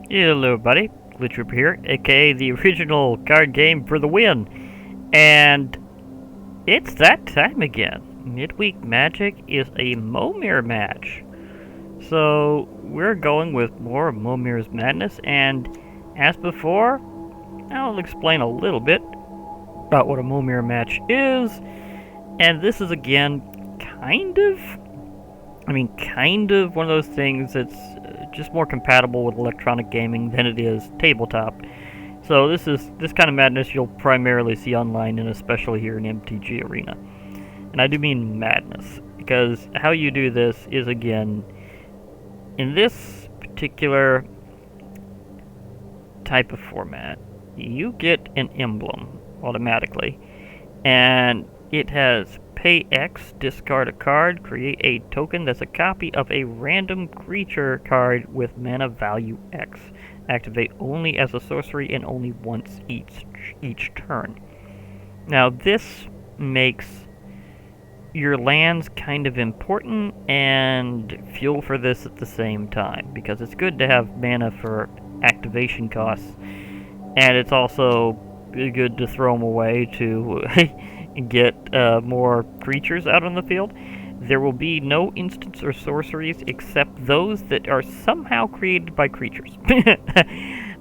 Hello everybody, Glitch here, aka the original card game for the win. And it's that time again. Midweek Magic is a Momir match. So we're going with more of Momir's Madness, and as before, I'll explain a little bit about what a Momir match is. And this is again kind of one of those things that's just more compatible with electronic gaming than it is tabletop. So this kind of madness you'll primarily see online, and especially here in MTG Arena. And I do mean madness, because how you do this is, again, in this particular type of format, you get an emblem automatically, and it has pay X, discard a card, create a token that's a copy of a random creature card with mana value X. Activate only as a sorcery and only once each turn. Now this makes your lands kind of important and fuel for this at the same time, because it's good to have mana for activation costs, and it's also good to throw them away to get more creatures out on the field. There will be no instants or sorceries except those that are somehow created by creatures.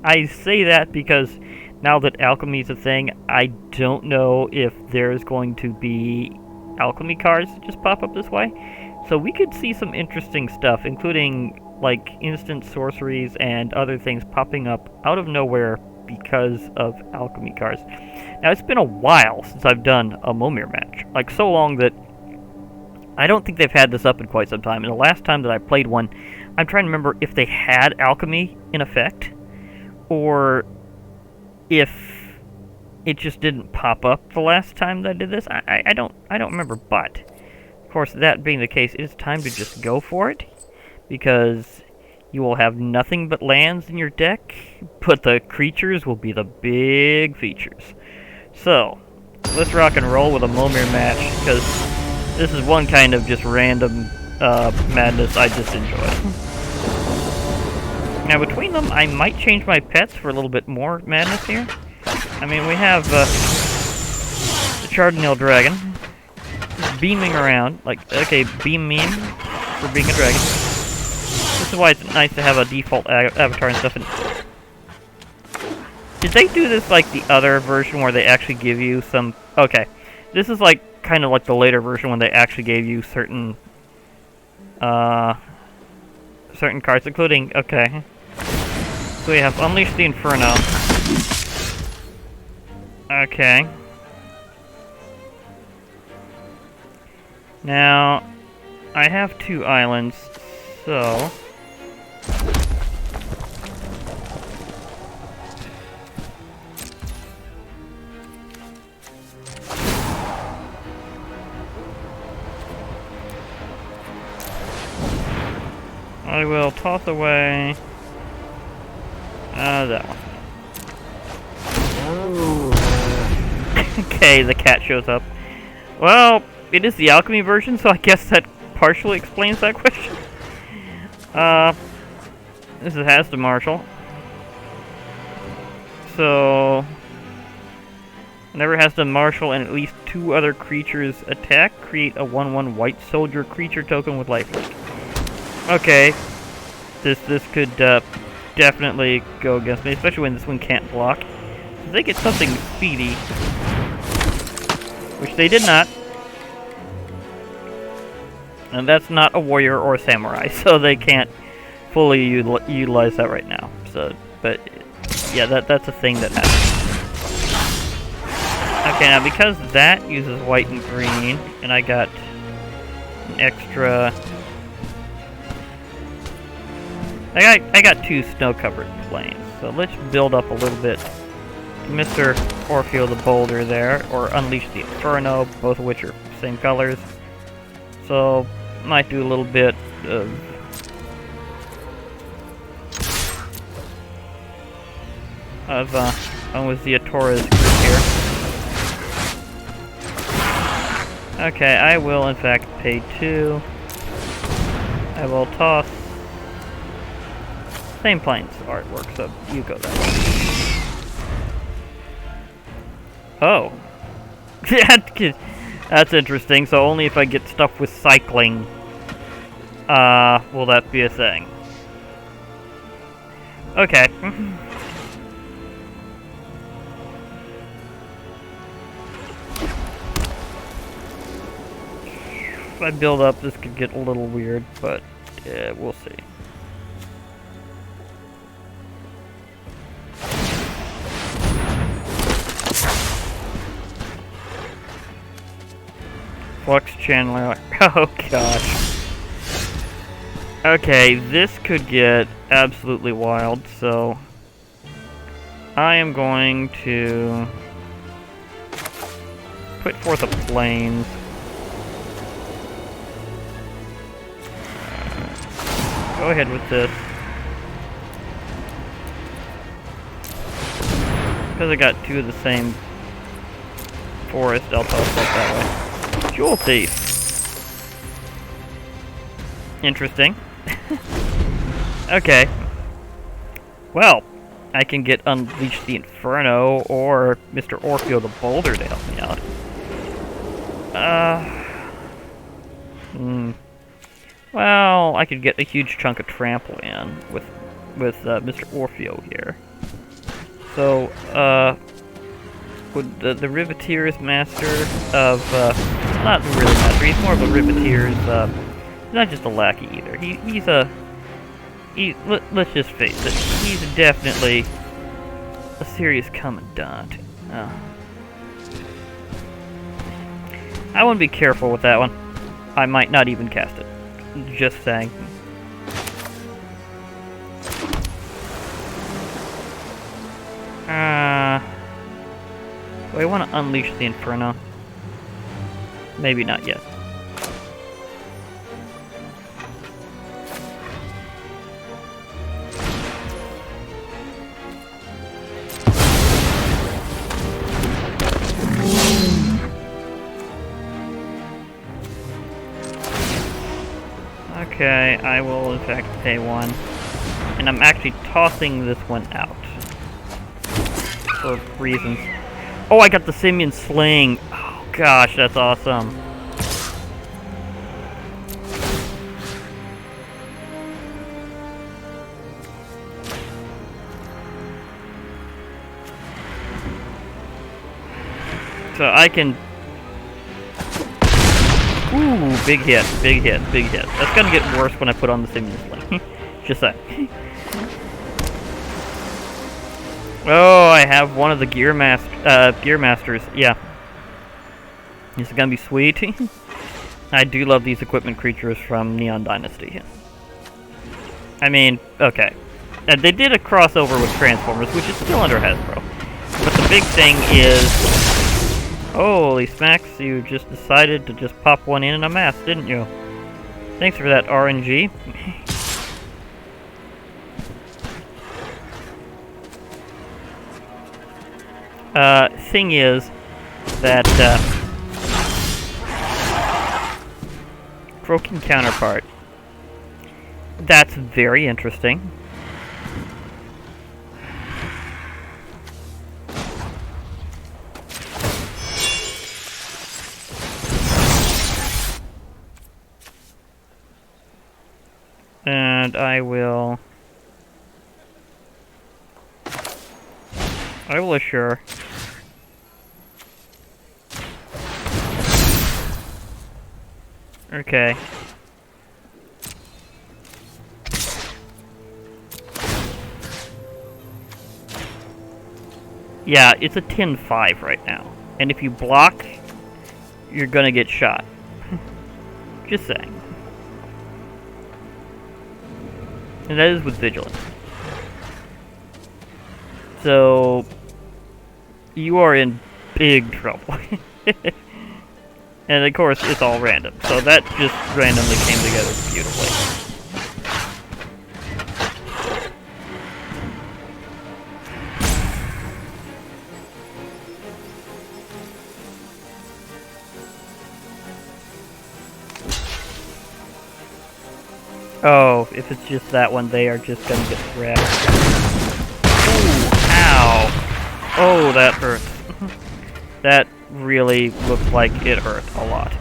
I say that because now that alchemy is a thing, I don't know if there's going to be alchemy cards that just pop up this way. So we could see some interesting stuff, including like instant sorceries and other things popping up out of nowhere because of alchemy cards. Now, it's been a while since I've done a Momir match. Like, so long that I don't think they've had this up in quite some time. And the last time that I played one, I'm trying to remember if they had alchemy in effect, or if it just didn't pop up the last time that I did this. I don't remember, but of course, that being the case, it's time to just go for it, because you will have nothing but lands in your deck, but the creatures will be the big features. So, let's rock and roll with a Momir match, because this is one kind of just random madness I just enjoy. Now, between them, I might change my pets for a little bit more madness here. I mean, we have the Chardonnay Dragon beaming around, like, okay, beam meme for being a dragon. This is why it's nice to have a default avatar and stuff. Did they do this like the other version where they actually give you some... Okay, this is like kind of like the later version when they actually gave you certain certain cards, including... Okay. So we have Unleash the Inferno. Okay. Now, I have 2 islands, so... I will toss away that one. Okay, the cat shows up. Well, it is the alchemy version, so I guess that partially explains that question. This has the Marshal. So, whenever it has the Marshal and at least 2 other creatures attack, create a 1/1 white soldier creature token with lifelink. Okay, this could definitely go against me, especially when this one can't block. If they get something speedy, which they did not, and that's not a warrior or a samurai, so they can't fully utilize that right now. So, but yeah, that's a thing that happens. Okay, now because that uses white and green, and I got an extra. I got 2 snow-covered plains, so let's build up a little bit. Mr. Orfeo the Boulder there, or Unleash the Inferno, both of which are same colors. So, might do a little bit of... one with the Atora's group here. Okay, I will in fact pay 2. I will toss same planes artwork, so you go that way. Oh. That's interesting, so only if I get stuff with cycling, will that be a thing. Okay. If I build up, this could get a little weird, but we'll see. Flux channeler. Oh gosh. Okay, this could get absolutely wild, so I am going to put forth a planes. Go ahead with this. Because I got two of the same forest, I'll toss that way. Jewel Thief. Interesting. Okay. Well, I can get Unleash the Inferno or Mr. Orfeo the Boulder to help me out. Well, I could get a huge chunk of trample in with Mr. Orfeo here. So, would the Riveteer's master of, not really master, he's more of a Riveteer's, he's not just a lackey either. Let's just face it, he's definitely a serious commandant. I want to be careful with that one. I might not even cast it. Just saying. Do I want to unleash the Inferno? Maybe not yet. Okay, I will in fact pay one. And I'm actually tossing this one out. For reasons. Oh, I got the Simian Sling! Oh gosh, that's awesome. So I can... Ooh, big hit, big hit, big hit. That's gonna get worse when I put on the Simian Sling. Just saying. Oh, I have one of the Gear Masters. Yeah. This is gonna be sweet. I do love these equipment creatures from Neon Dynasty. I mean, okay. They did a crossover with Transformers, which is still under Hasbro. But the big thing is... Holy smacks, you just decided to just pop one in a mass, didn't you? Thanks for that, RNG. Thing is that, Croaking Counterpart. That's very interesting. And I will assure. Okay. Yeah, it's a 10-5 right now. And if you block, you're gonna get shot. Just saying. And that is with Vigilance. So, you are in big trouble. And of course, it's all random. So that just randomly came together beautifully. Oh, if it's just that one, they are just gonna get wrecked. Ooh, ow. Oh, that hurts. That really looked like it hurt a lot.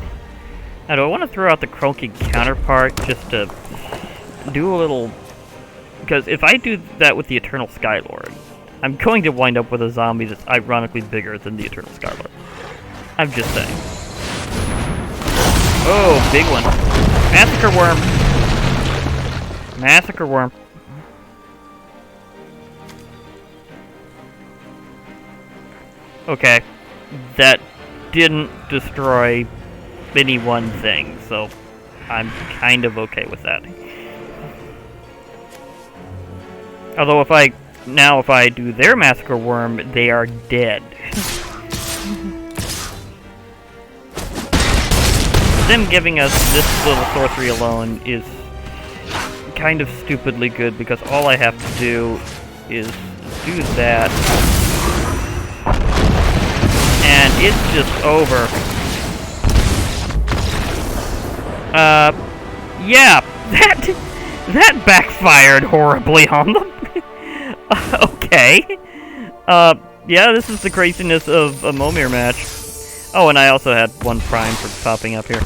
Now, do I want to throw out the croaky counterpart just to do a little... Because if I do that with the Eternal Skylord, I'm going to wind up with a zombie that's ironically bigger than the Eternal Skylord. I'm just saying. Oh, big one. Massacre Worm. Massacre Worm. Okay. That didn't destroy any one thing, so I'm kind of okay with that. Although if I do their Massacre Worm, they are dead. Them giving us this little sorcery alone is kind of stupidly good, because all I have to do is do that, and it's just over. Yeah, that backfired horribly on them. Okay. Yeah, this is the craziness of a Momir match. Oh, and I also had one prime for popping up here.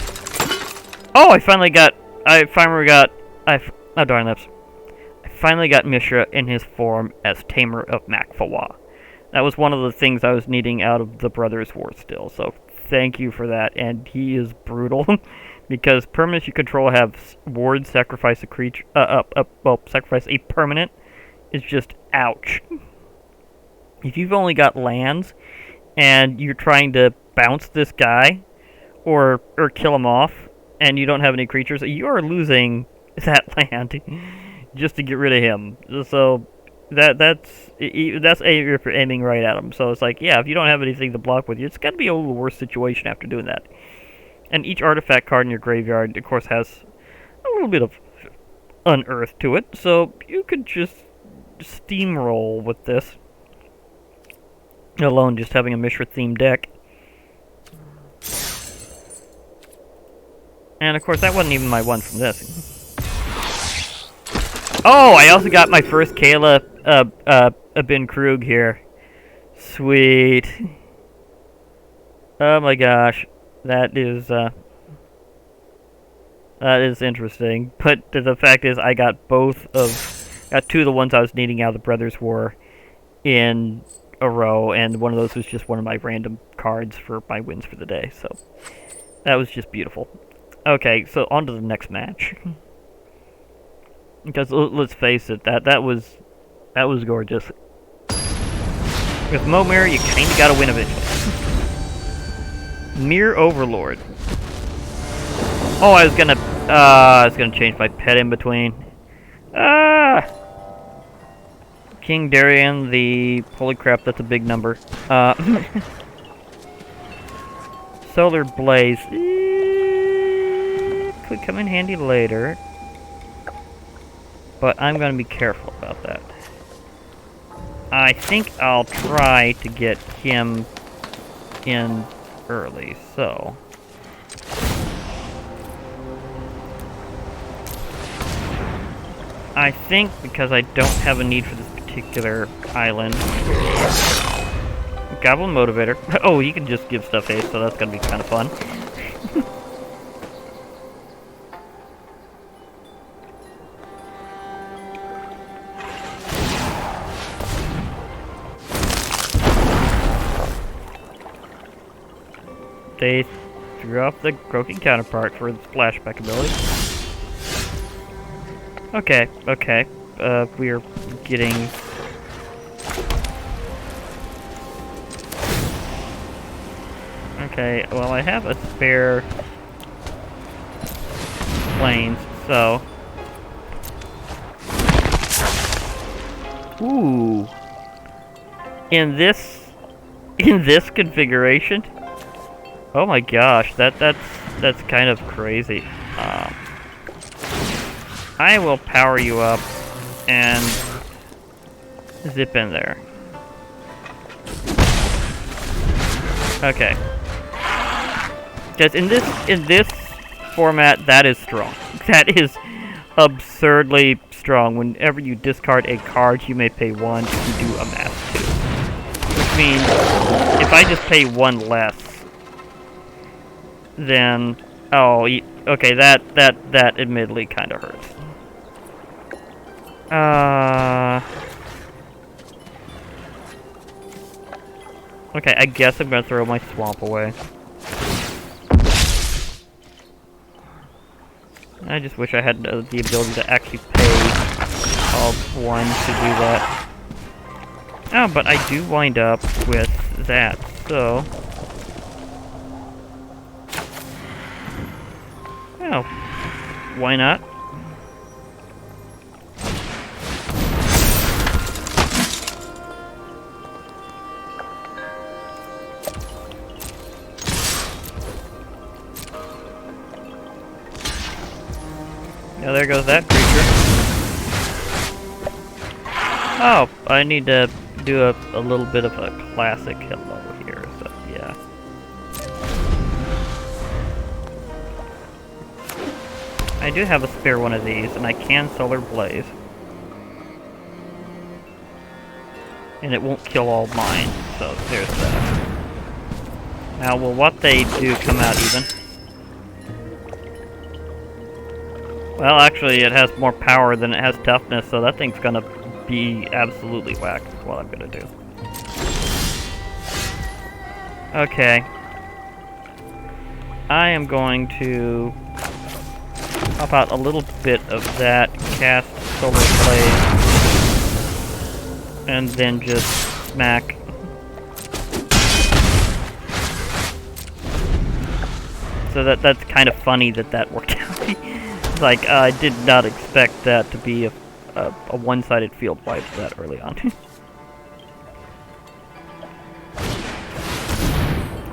Oh, I finally got oh darn lips. I finally got Mishra in his form as Tamer of Makfawa. That was one of the things I was needing out of the Brothers' War still, so thank you for that, and he is brutal. Because permanents you control have wards sacrifice a creature, sacrifice a permanent, is just ouch. If you've only got lands, and you're trying to bounce this guy, or kill him off, and you don't have any creatures, you are losing that land just to get rid of him. So that's aiming right at him. So it's like, yeah, if you don't have anything to block with you, it's got to be a little worse situation after doing that. And each artifact card in your graveyard, of course, has a little bit of unearth to it, so you could just steamroll with this. Let alone just having a Mishra-themed deck. And of course, that wasn't even my one from this. Oh, I also got my first Kayla Ben Krug here. Sweet. Oh my gosh. That is interesting. But the fact is, I got two of the ones I was needing out of the Brothers' War in a row, and one of those was just one of my random cards for my wins for the day. So that was just beautiful. Okay, so on to the next match. Because let's face it, that was gorgeous. With Momir, you kinda gotta win eventually. Mere Overlord. Oh, I was gonna change my pet in between. King Darien, holy crap, that's a big number. Solar Blaze. Could come in handy later. But I'm gonna be careful about that. I think I'll try to get him in early, so... I think, because I don't have a need for this particular island... Goblin Motivator. Oh, you can just give stuff haste, so that's gonna be kind of fun. They threw off the croaking counterpart for the splashback ability. Okay. We're getting... Okay, well I have a spare planes, so... Ooh! In this configuration? Oh my gosh, that's kind of crazy. I will power you up and zip in there. Okay. Because in this format, that is strong. That is absurdly strong. Whenever you discard a card, you may pay 1 if you do amass 2. Which means, if I just pay 1 less, then... Oh, okay, that admittedly kind of hurts. Okay, I guess I'm gonna throw my swamp away. I just wish I had the ability to actually pay all 1 to do that. Oh, but I do wind up with that, so... Oh, why not? Yeah, there goes that creature. Oh, I need to do a little bit of a classic hello here, so yeah. I do have a spare one of these, and I can Solar Blaze. And it won't kill all mine, so there's that. Now, will what they do come out even? Well, actually, it has more power than it has toughness, so that thing's gonna be absolutely whacked, is what I'm gonna do. Okay. I am going to pop out a little bit of that, cast Solar Blaze, and then just smack. So that's kind of funny that worked out. Like, I did not expect that to be a one-sided field wipe that early on.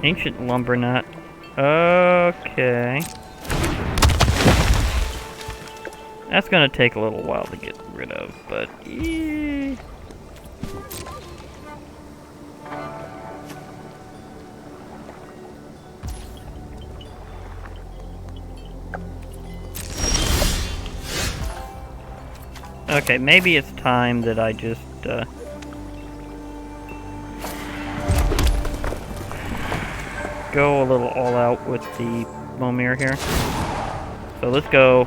Ancient Lumber Nut. Okay. That's gonna take a little while to get rid of, but... Okay, maybe it's time that I just, go a little all out with the Momir here. So let's go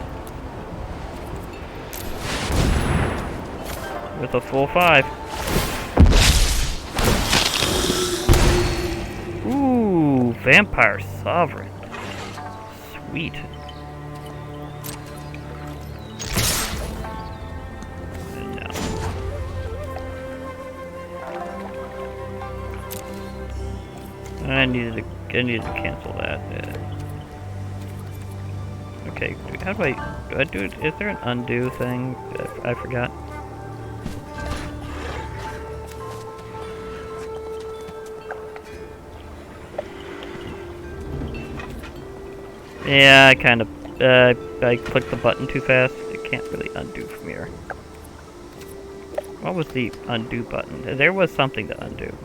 with a full 5. Ooh, Vampire Sovereign. Sweet. I needed to cancel that. Okay, how do I do it? Is there an undo thing? I forgot. Yeah, I kind of, I clicked the button too fast. It can't really undo from here. What was the undo button? There was something to undo.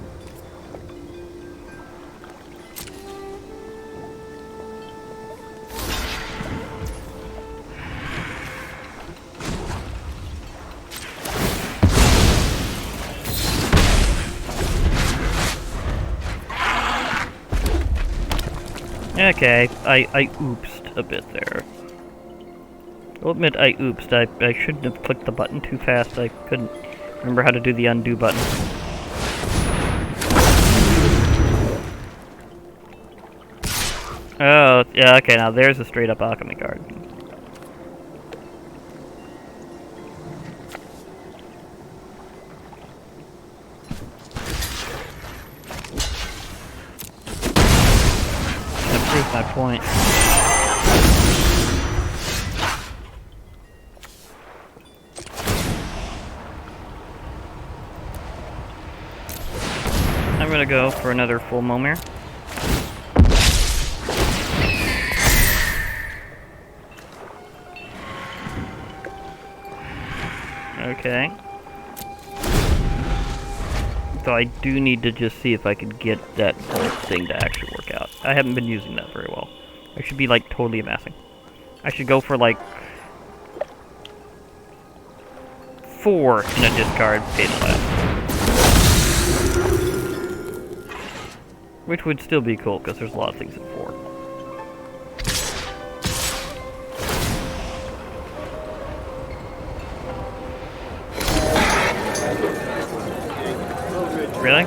Okay, I oopsed a bit there. I'll admit I oopsed. I shouldn't have clicked the button too fast. I couldn't remember how to do the undo button. Oh, yeah, okay, now there's a straight up alchemy card. That proves my point. I'm gonna go for another full Momir. Okay. So I do need to just see if I can get that whole thing to actually work out. I haven't been using that very well. I should be like totally amassing. I should go for like 4 in a discard, pay the last. Which would still be cool, because there's a lot of things in 4. Really?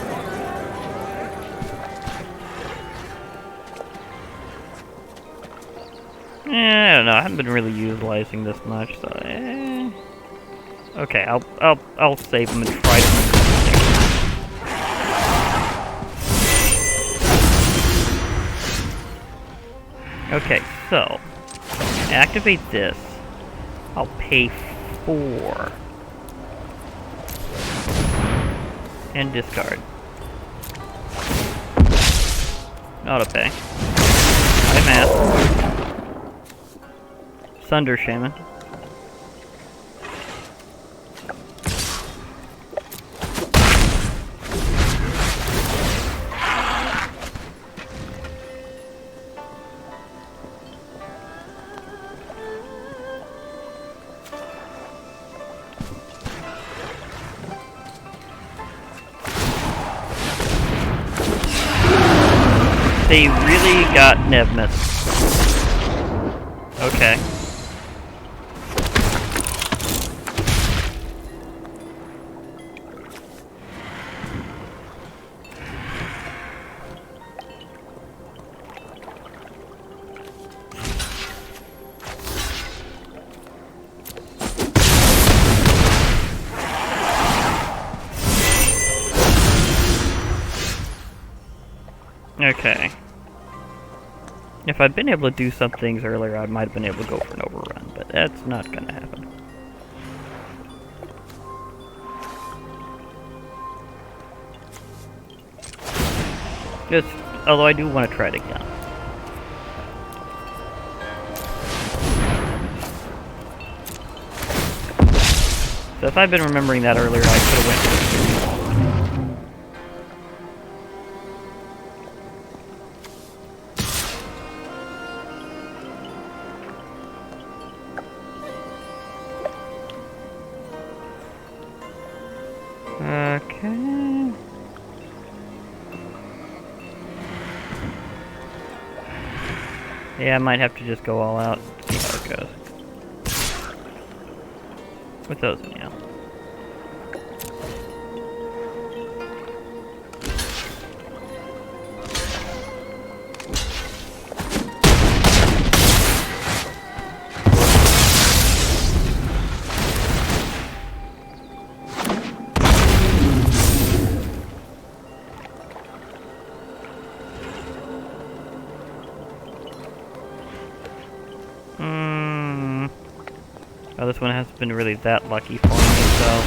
I don't know. I haven't been really utilizing this much, so. Okay, I'll save them and try them. Okay, so activate this. I'll pay 4 and discard. Auto pay. High math. Sunder Shaman. They really got Nebmus. Okay. Okay. If I'd been able to do some things earlier, I might have been able to go for an overrun, but that's not gonna happen. Just, although I do want to try it again. So if I'd been remembering that earlier, I could have went for it. Okay. Yeah, I might have to just go all out and see how it goes. With those, yeah. Oh, this one hasn't been really that lucky for me, so...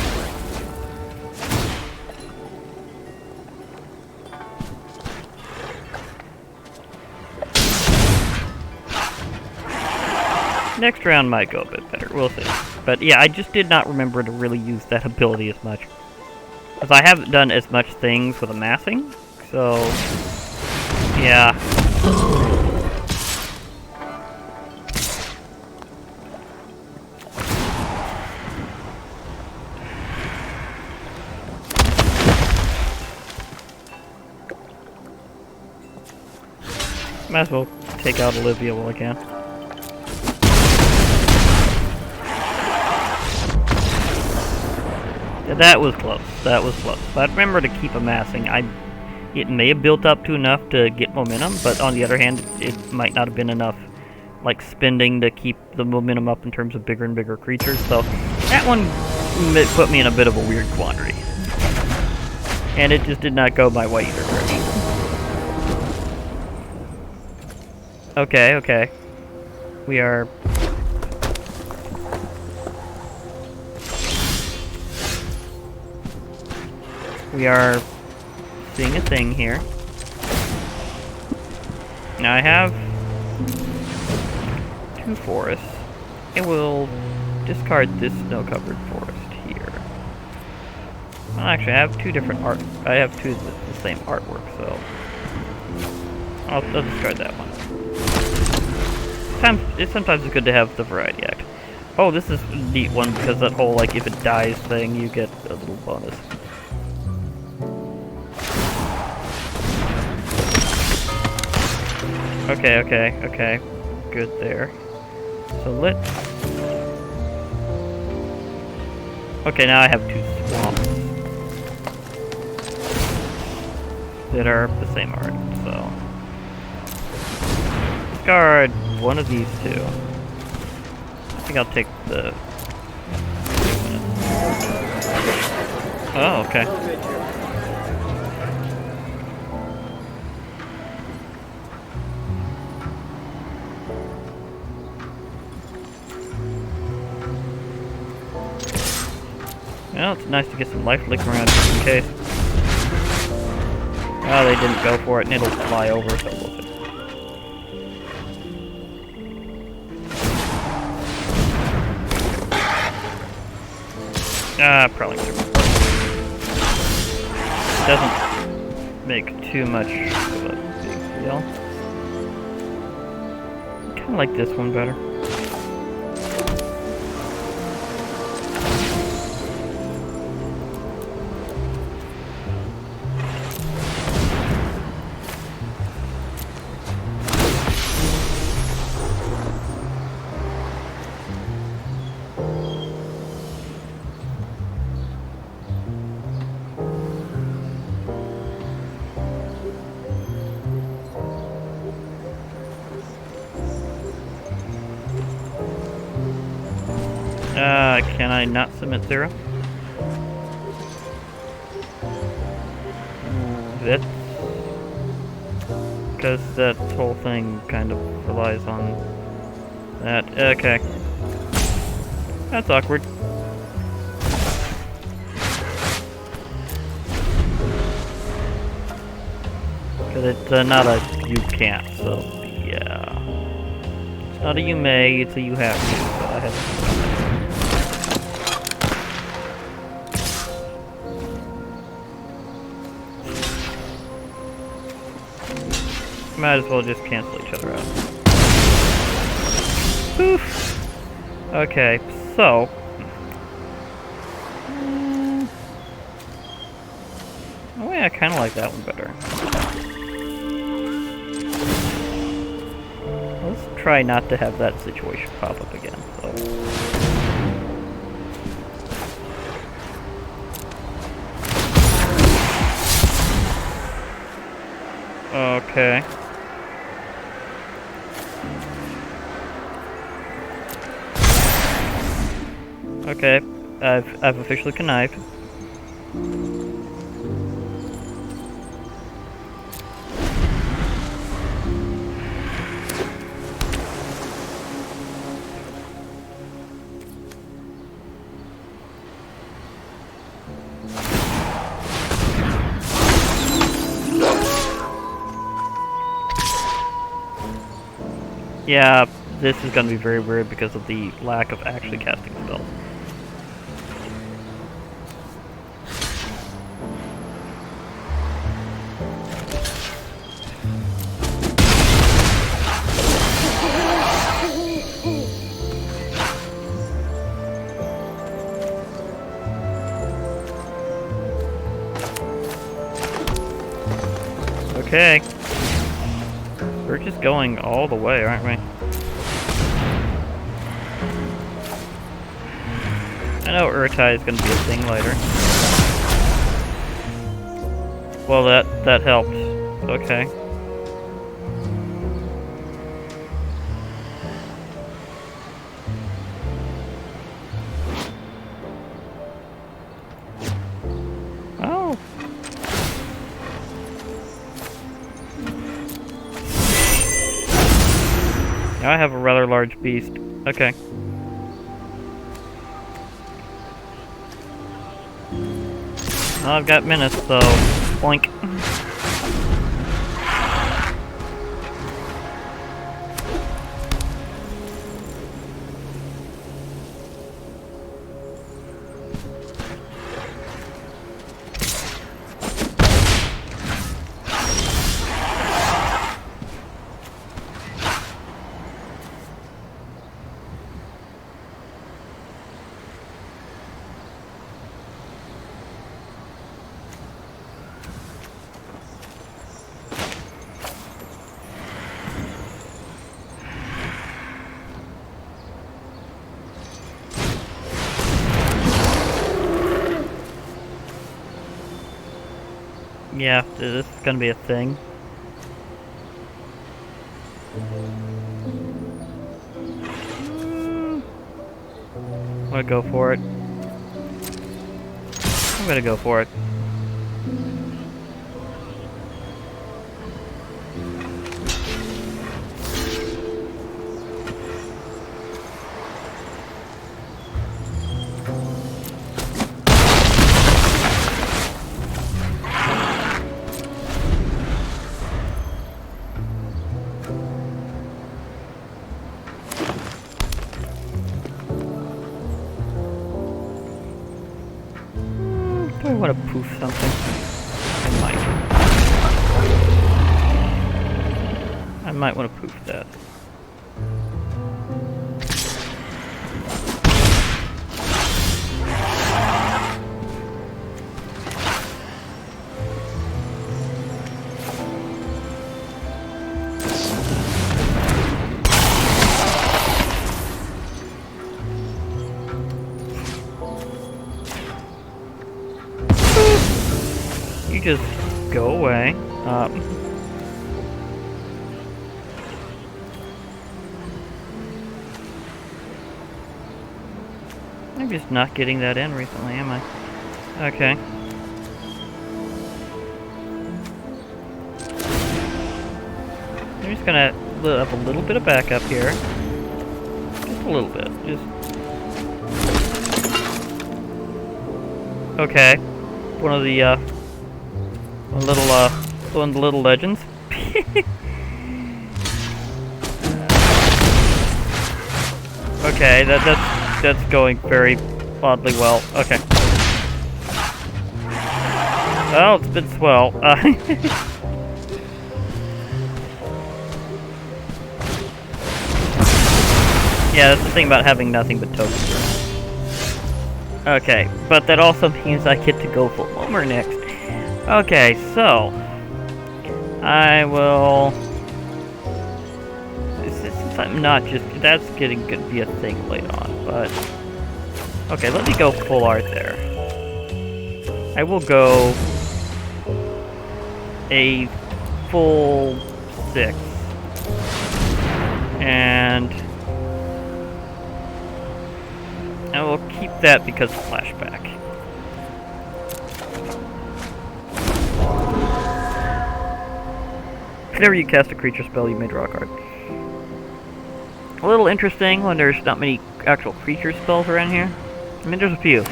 Next round might go a bit better, we'll see. But yeah, I just did not remember to really use that ability as much. Because I haven't done as much things with amassing, so... yeah. Might as well take out Olivia while I can. Yeah, that was close. That was close. But remember to keep amassing. It may have built up to enough to get momentum, but on the other hand, it might not have been enough, like, spending to keep the momentum up in terms of bigger and bigger creatures. So that one put me in a bit of a weird quandary. And it just did not go my way either direction. Okay, okay. We are... seeing a thing here. Now I have 2 forests. I will discard this snow-covered forest here. Well, actually, I have 2 different art. I have 2 of the same artwork, so I'll discard that one. Sometimes it's good to have the variety act. Oh, this is a neat one because that whole, like, if it dies thing, you get a little bonus. Okay. Good there. So let's... Okay, now I have 2 swamps that are the same art, so... Discard one of these 2. I think I'll take the... Oh, okay. Well, it's nice to get some life lick around just in case. Oh, they didn't go for it, and it'll fly over, so we'll just... Probably should. Doesn't make too much of a big deal. Kinda like this one better. Can I not submit 0? That's... because that whole thing kind of relies on that. Okay. That's awkward. Because it's not a you can't, so yeah. It's not a you may, it's a you have to, so I have to. Might as well just cancel each other out. Oof. Okay, so... oh yeah, I kinda like that one better. Let's try not to have that situation pop up again, so... okay. Okay, I've officially connived. Yeah, this is gonna be very weird because of the lack of actually casting spells. Okay. We're just going all the way, aren't we? I know Urtai is going to be a thing later. Well, that helped. Okay. Oh. Now I have a rather large beast. Okay. Well, I've got minutes, so boink. Yeah, this is gonna be a thing. I'm gonna go for it. I'm gonna go for it. Do I want to poof something? I might. I might want to poof that. You just go away. I'm just not getting that in recently, am I? Okay. I'm just gonna lit up a little bit of backup here. Just a little bit. Just. Okay. One of the one of the little legends. Okay, that's going very oddly well. Okay. Oh, it's been swell. Yeah, that's the thing about having nothing but tokens. Okay, but that also means I get to go full Momir next. Okay, so I will. Since I'm not just, that's getting to be a thing later on. But okay, let me go full art there. I will go a full 6, and I will keep that because of flashback. Whenever you cast a creature spell, you may draw a card. A little interesting when there's not many actual creature spells around here. I mean, there's a few.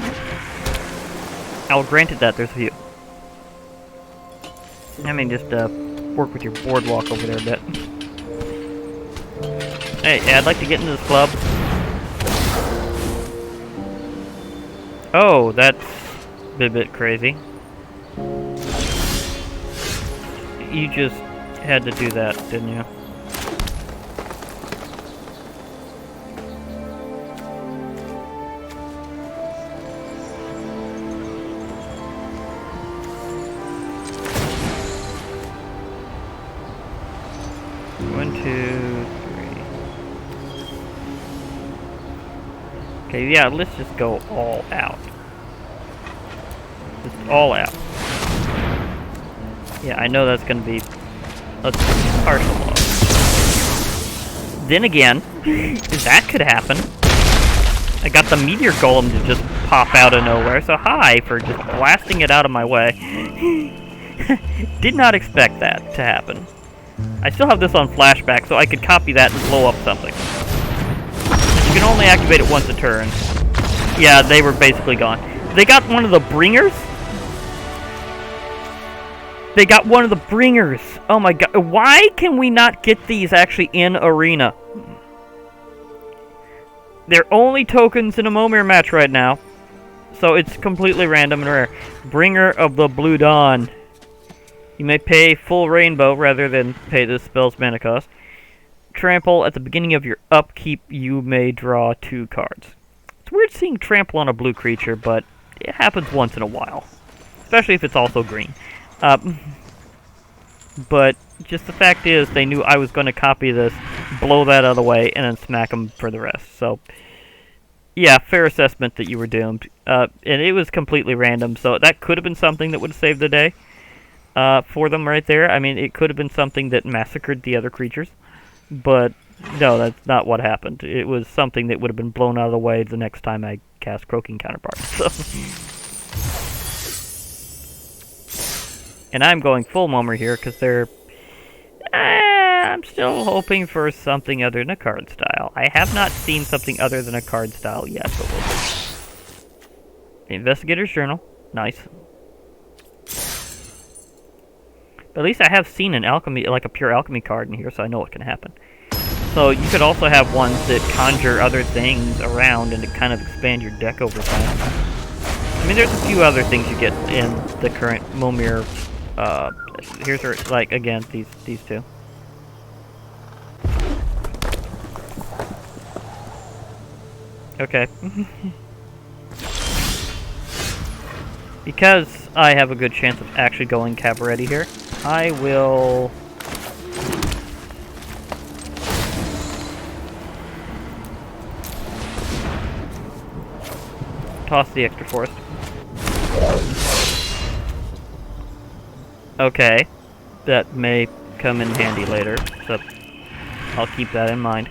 I'll grant it that there's a few. I mean, just work with your boardwalk over there a bit. Hey, yeah, I'd like to get into this club. Oh, that's a bit crazy. You just had to do that, didn't you? One, 2, 3. Okay, yeah, let's just go all out. Just all out. Yeah, I know that's gonna be a partial loss. Then again, that could happen. I got the meteor golem to just pop out of nowhere, so hi for just blasting it out of my way. Did not expect that to happen. I still have this on flashback, so I could copy that and blow up something. You can only activate it once a turn. Yeah, they were basically gone. They got one of the bringers? They got one of the bringers! Oh my god, why can we not get these actually in Arena? They're only tokens in a Momir match right now, so it's completely random and rare. Bringer of the Blue Dawn. You may pay full rainbow rather than pay the spell's mana cost. Trample, at the beginning of your upkeep, you may draw 2 cards. It's weird seeing trample on a blue creature, but it happens once in a while. Especially if it's also green. But just the fact is, they knew I was going to copy this, blow that out of the way, and then smack them for the rest. So, yeah, fair assessment that you were doomed. And it was completely random, so that could have been something that would have saved the day. for them right there. I mean, it could have been something that massacred the other creatures, but no, that's not what happened. It was something that would have been blown out of the way the next time I cast Croaking Counterpart. So. And I'm going full Momir here, because they're... I'm still hoping for something other than a card style. I have not seen something other than a card style yet, but we'll see. Investigator's Journal. Nice. But at least I have seen an alchemy, like a pure alchemy card in here, so I know what can happen. So you could also have ones that conjure other things around and to kind of expand your deck over time. I mean, there's a few other things you get in the current Momir. Here's her, like, again, these two. Okay. Because I have a good chance of actually going Cabaretti here, I will... toss the extra forest. Okay. That may come in handy later, so I'll keep that in mind.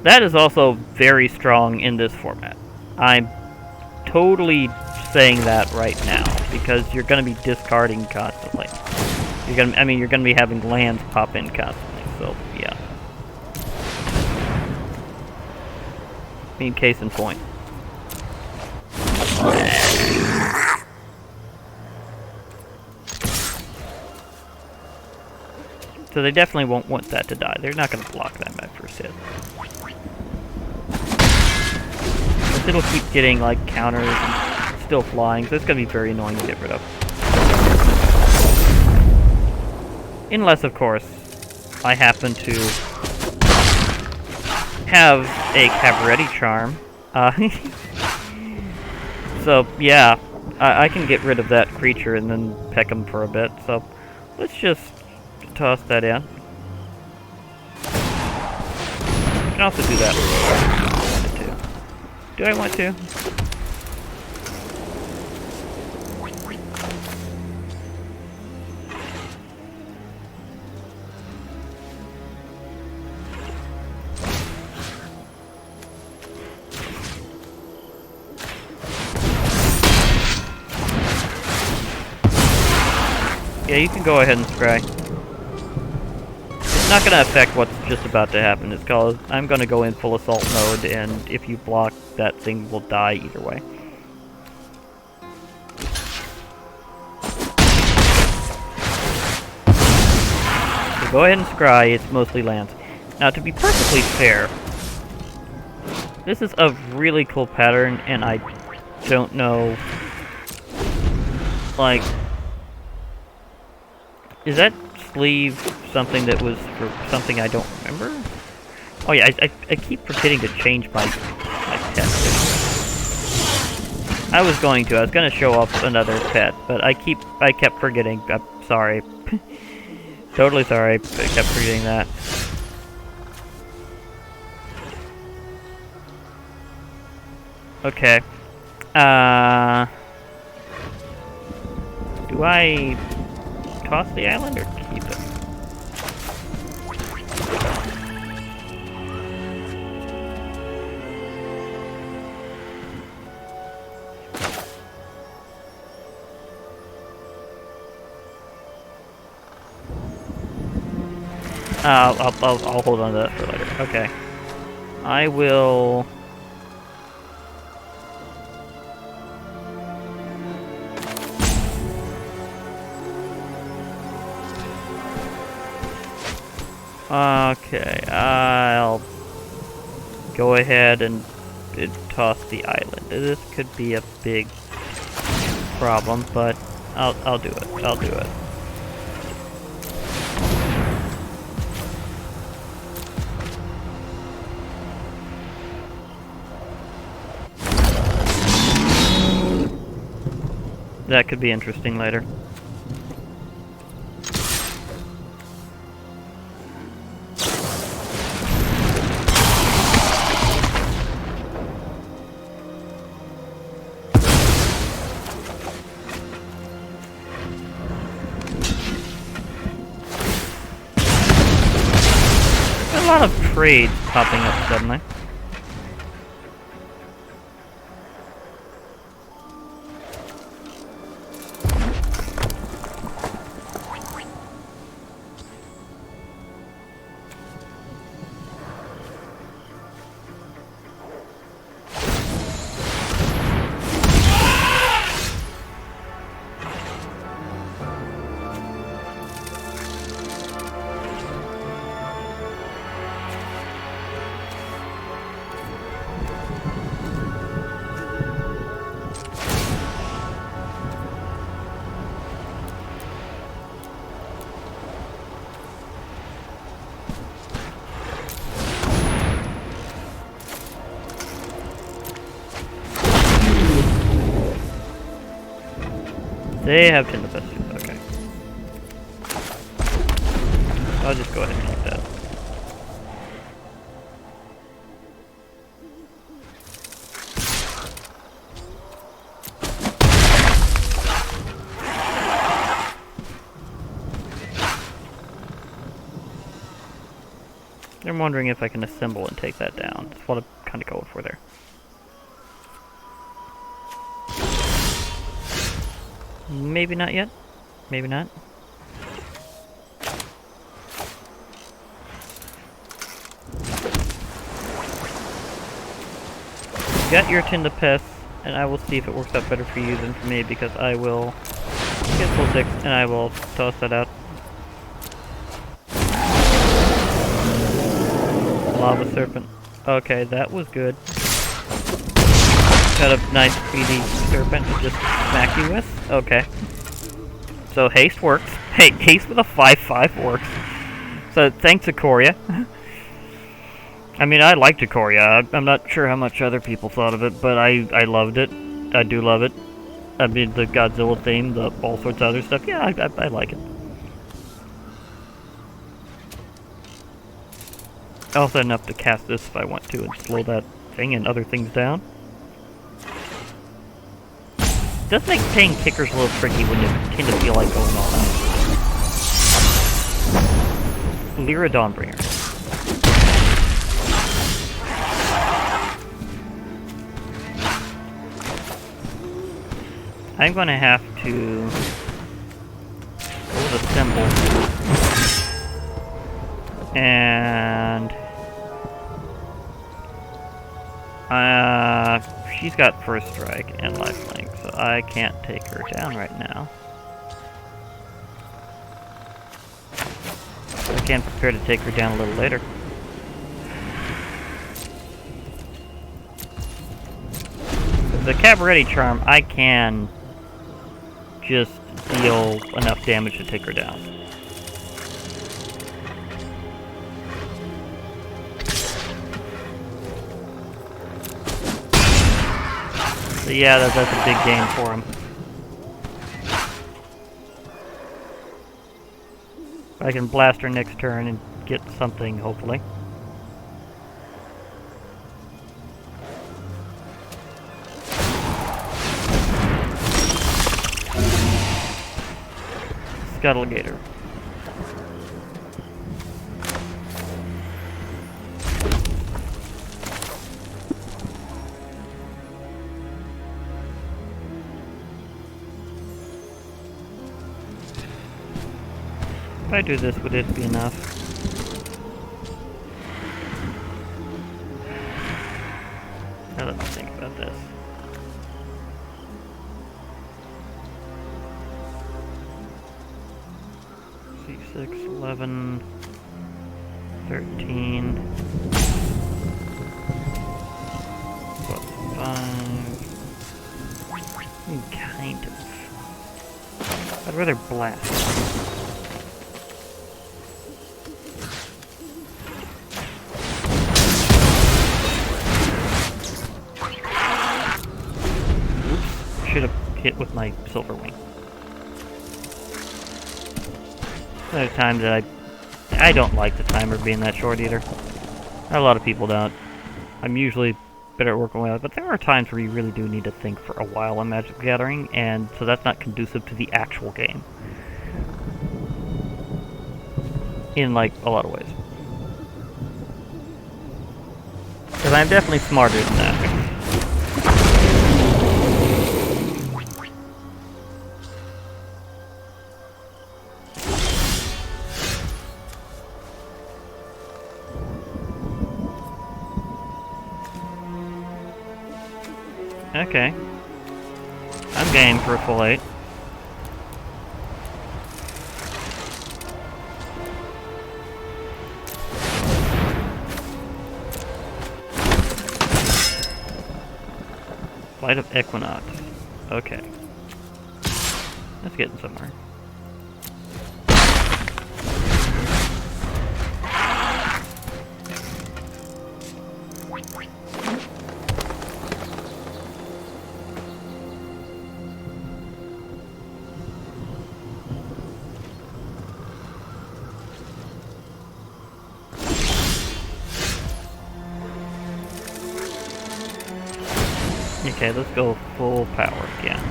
That is also very strong in this format. I'm totally saying that right now, because you're going to be discarding constantly. You're going to be having lands pop in constantly, so yeah. I mean, case in point. So they definitely won't want that to die. They're not going to block that at first hit. But it'll keep getting, like, counters and still flying, so it's going to be very annoying to get rid of. Unless, of course, I happen to have a Cabaretti Charm. So, yeah, I can get rid of that creature and then peck him for a bit. So, let's just toss that in. I can also do that if I wanted to. Do I want to? Yeah, you can go ahead and scry. It's not going to affect what's just about to happen. It's called, I'm going to go in full assault mode, and if you block, that thing will die either way. So go ahead and scry, it's mostly lands. Now, to be perfectly fair, this is a really cool pattern, and I don't know, like... Is that sleeve something that was for something I don't remember? Oh yeah, I keep forgetting to change my pet. I was going to show off another pet, but I kept forgetting. I'm sorry. Totally sorry, I kept forgetting that. Okay. Do I toss the island or keep it? I'll hold on to that for later. Okay. I will... Okay, I'll go ahead and toss the island. This could be a big problem, but I'll do it. I'll do it. That could be interesting later. lot of trades popping up suddenly. They have Tinderfest, okay. I'll just go ahead and keep that. I'm wondering if I can assemble and take that down. That's what I'm kind of going for there. Maybe not yet. Maybe not. You got your Tinderfest, and I will see if it works out better for you than for me, because I will get full 6 and I will toss that out. Lava Serpent. Okay, that was good. Got a nice speedy serpent to just smack you with. Okay. So haste works. Hey, haste with a 5/5 works. So thanks, Ikoria. I mean, I liked Ikoria. I'm not sure how much other people thought of it, but I loved it. I do love it. I mean, the Godzilla theme, the all sorts of other stuff. Yeah, I like it. I also had enough to cast this if I want to and slow that thing and other things down. It does make paying kickers a little tricky when you tend to feel like going all out. Lyra Dawnbringer. I'm going to have to go with a symbol. And she's got first strike and lifelink, so I can't take her down right now. I can prepare to take her down a little later. With the Cabaretti Charm, I can just deal enough damage to take her down. So yeah, that's a big game for him. I can blast her next turn and get something, hopefully. Scuttlegator. If I do this, would it be enough? Now let's think about this. C6, 11, 13, plus 5. Kind of. I'd rather blast. Should have hit with my Silver Wing. There are times that I don't like the timer being that short either. A lot of people don't. I'm usually better at working with it, but there are times where you really do need to think for a while on Magic the Gathering, and so that's not conducive to the actual game. In, like, a lot of ways. Because I'm definitely smarter than that. Okay. I'm game for a full 8. Flight of Equinox. Okay. That's getting somewhere. Okay, let's go full power again.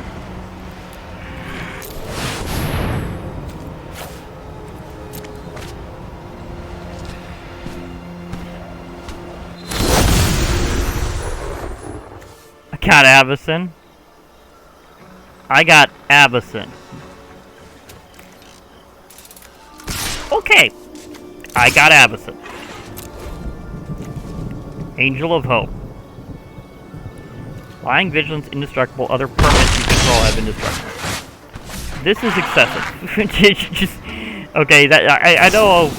I got Avacyn. I got Avacyn. Okay. I got Avacyn. Angel of Hope. Flying, Vigilance, Indestructible. Other permanents you control have Indestructible. This is excessive. Just okay. That I know.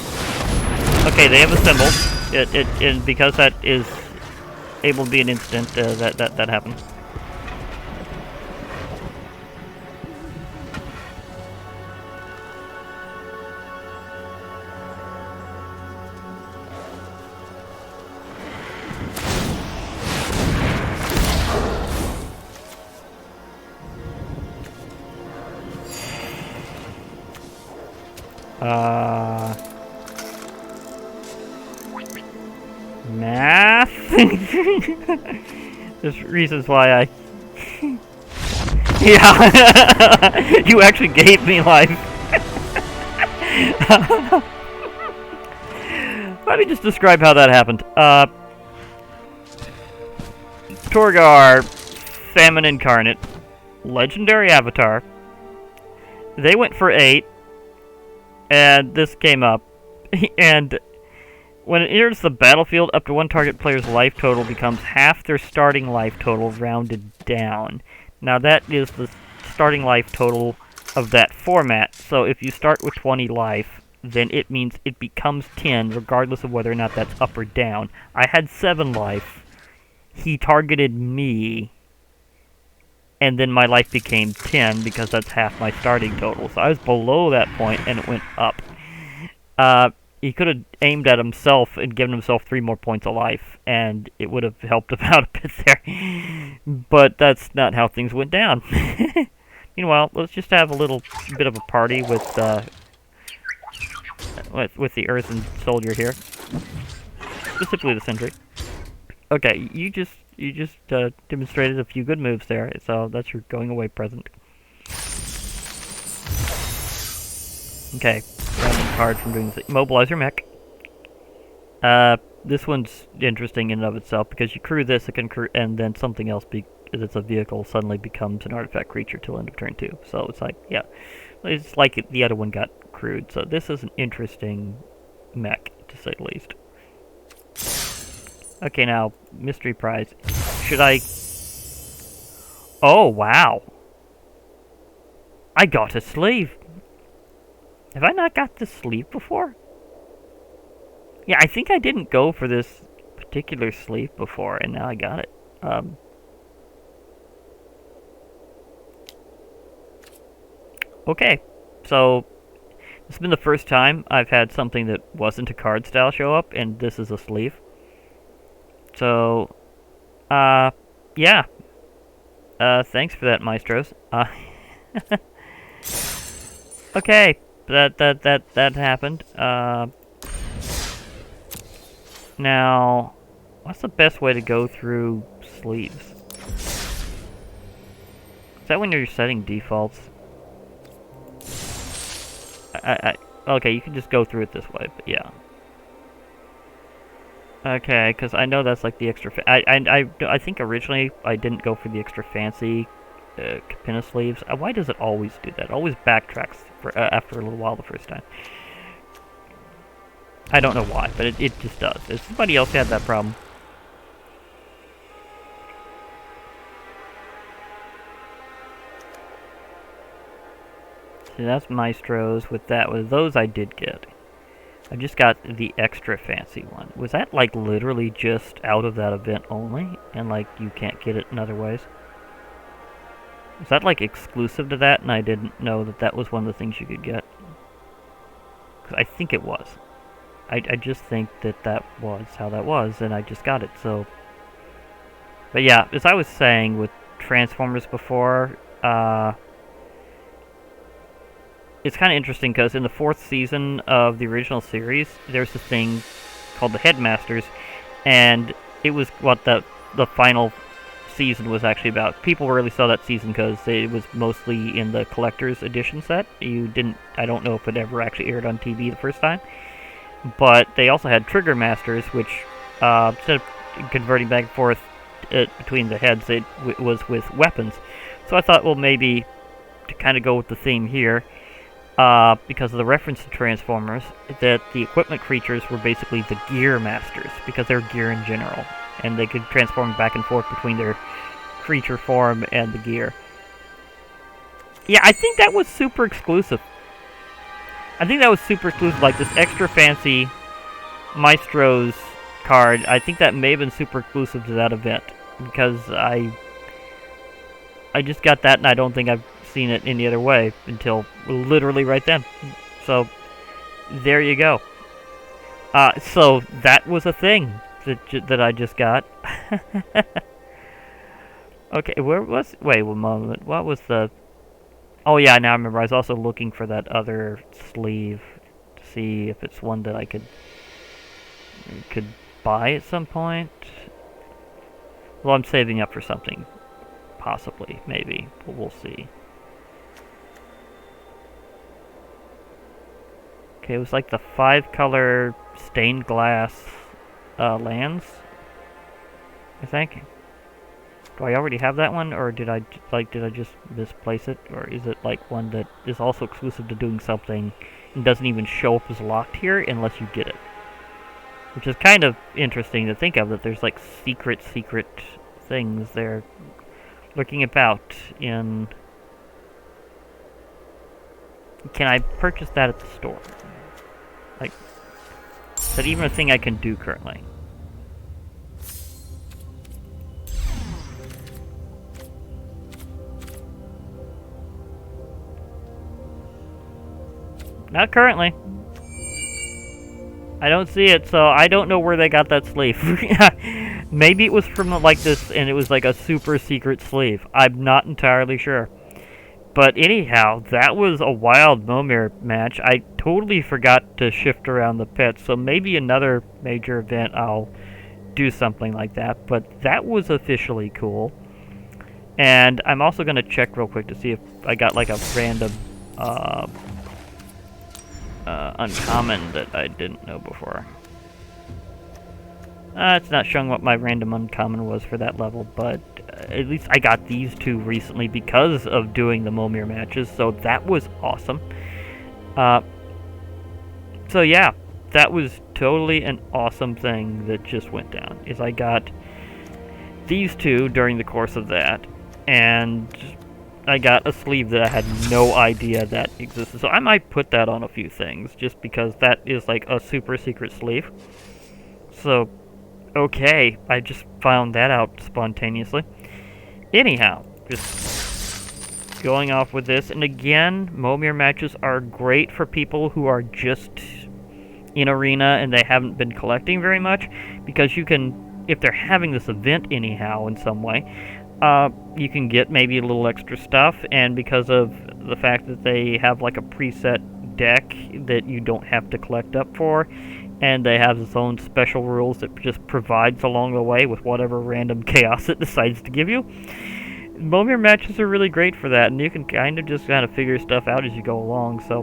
Okay, they have a symbol. And because that is able to be an instant, that happened. Math? There's reasons why I... Yeah! You actually gave me life. Let me just describe how that happened. Torgar, Famine Incarnate, Legendary Avatar. They went for 8. And this came up. And when it enters the battlefield, up to one target player's life total becomes half their starting life total rounded down. Now that is the starting life total of that format. So if you start with 20 life, then it means it becomes 10 regardless of whether or not that's up or down. I had 7 life. He targeted me. And then my life became 10 because that's half my starting total. So I was below that point and it went up. He could have aimed at himself and given himself 3 more points of life, and it would have helped him out a bit there. But that's not how things went down. Meanwhile, let's just have a little bit of a party with the Earthen Soldier here. Specifically the Sentry. Okay, you just demonstrated a few good moves there, so that's your going away present. Okay, random card from doing this. Mobilize your mech. This one's interesting in and of itself because you crew this, it can crew, and then something else that's a vehicle suddenly becomes an artifact creature till end of turn 2. So it's like, yeah, it's like the other one got crewed. So this is an interesting mech, to say the least. Okay, now, mystery prize. Should I... Oh, wow. I got a sleeve. Have I not got this sleeve before? Yeah, I think I didn't go for this particular sleeve before, and now I got it. Okay, so this has been the first time I've had something that wasn't a card style show up, and this is a sleeve. So, yeah. Thanks for that, Maestros. Okay, that happened. Now, what's the best way to go through sleeves? Is that when you're setting defaults? Okay, you can just go through it this way, but yeah. Okay, because I know that's like the extra. I think originally I didn't go for the extra fancy Capina sleeves. Why does it always do that? It always backtracks for after a little while the first time. I don't know why, but it just does. If somebody else had that problem. See, that's Maestro's. With those I did get. I just got the extra fancy one. Was that like literally just out of that event only? And like you can't get it in other ways? Was that like exclusive to that and I didn't know that that was one of the things you could get? Because I think it was. I just think that that was how that was and I just got it, so... But yeah, as I was saying with Transformers before, it's kind of interesting because in the 4th season of the original series, there's this thing called the Headmasters, and it was what the final season was actually about. People really saw that season because it was mostly in the collector's edition set. I don't know if it ever actually aired on TV the first time, but they also had Trigger Masters, which instead of converting back and forth between the heads, it was with weapons. So I thought, well, maybe to kind of go with the theme here, because of the reference to Transformers, that the equipment creatures were basically the gear masters, because they're gear in general, and they could transform back and forth between their creature form and the gear. Yeah, I think that was super exclusive. Like this extra fancy Maestro's card, I think that may have been super exclusive to that event, because I just got that, and I don't think I've seen it any other way until literally right then. So there you go. So that was a thing that I just got. Okay, wait a moment. What was the... Oh yeah, now I remember. I was also looking for that other sleeve to see if it's one that I could buy at some point. Well, I'm saving up for something. Possibly, maybe. But we'll see. Okay, it was like the 5-color stained glass lands, I think. Do I already have that one, or did I just misplace it, or is it like one that is also exclusive to doing something and doesn't even show up as locked here unless you get it? Which is kind of interesting to think of, that there's like secret things there lurking about in... Can I purchase that at the store? Like, is that even a thing I can do currently? Not currently. I don't see it, so I don't know where they got that sleeve. Maybe it was from like this, and it was like a super secret sleeve. I'm not entirely sure. But anyhow, that was a wild Momir match. I totally forgot to shift around the pits, so maybe another major event I'll do something like that. But that was officially cool. And I'm also going to check real quick to see if I got like a random uncommon that I didn't know before. It's not showing what my random uncommon was for that level, but at least I got these two recently because of doing the Momir matches, so that was awesome. So yeah, that was totally an awesome thing that just went down, is I got these two during the course of that, and I got a sleeve that I had no idea that existed. So I might put that on a few things, just because that is like a super secret sleeve. So, okay, I just found that out spontaneously. Anyhow, just going off with this, and again, Momir matches are great for people who are just in Arena and they haven't been collecting very much, because you can, if they're having this event anyhow in some way, you can get maybe a little extra stuff, and because of the fact that they have like a preset deck that you don't have to collect up for, and they have its own special rules that just provides along the way with whatever random chaos it decides to give you. Momir matches are really great for that, and you can kind of figure stuff out as you go along, so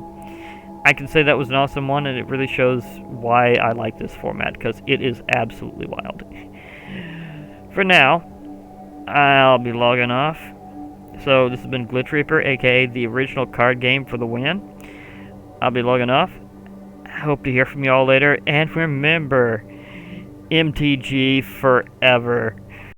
I can say that was an awesome one, and it really shows why I like this format, because it is absolutely wild. For now, I'll be logging off. So this has been Glitch Reaper, aka the original card game for the win. I'll be logging off. I hope to hear from you all later, and remember, MTG forever.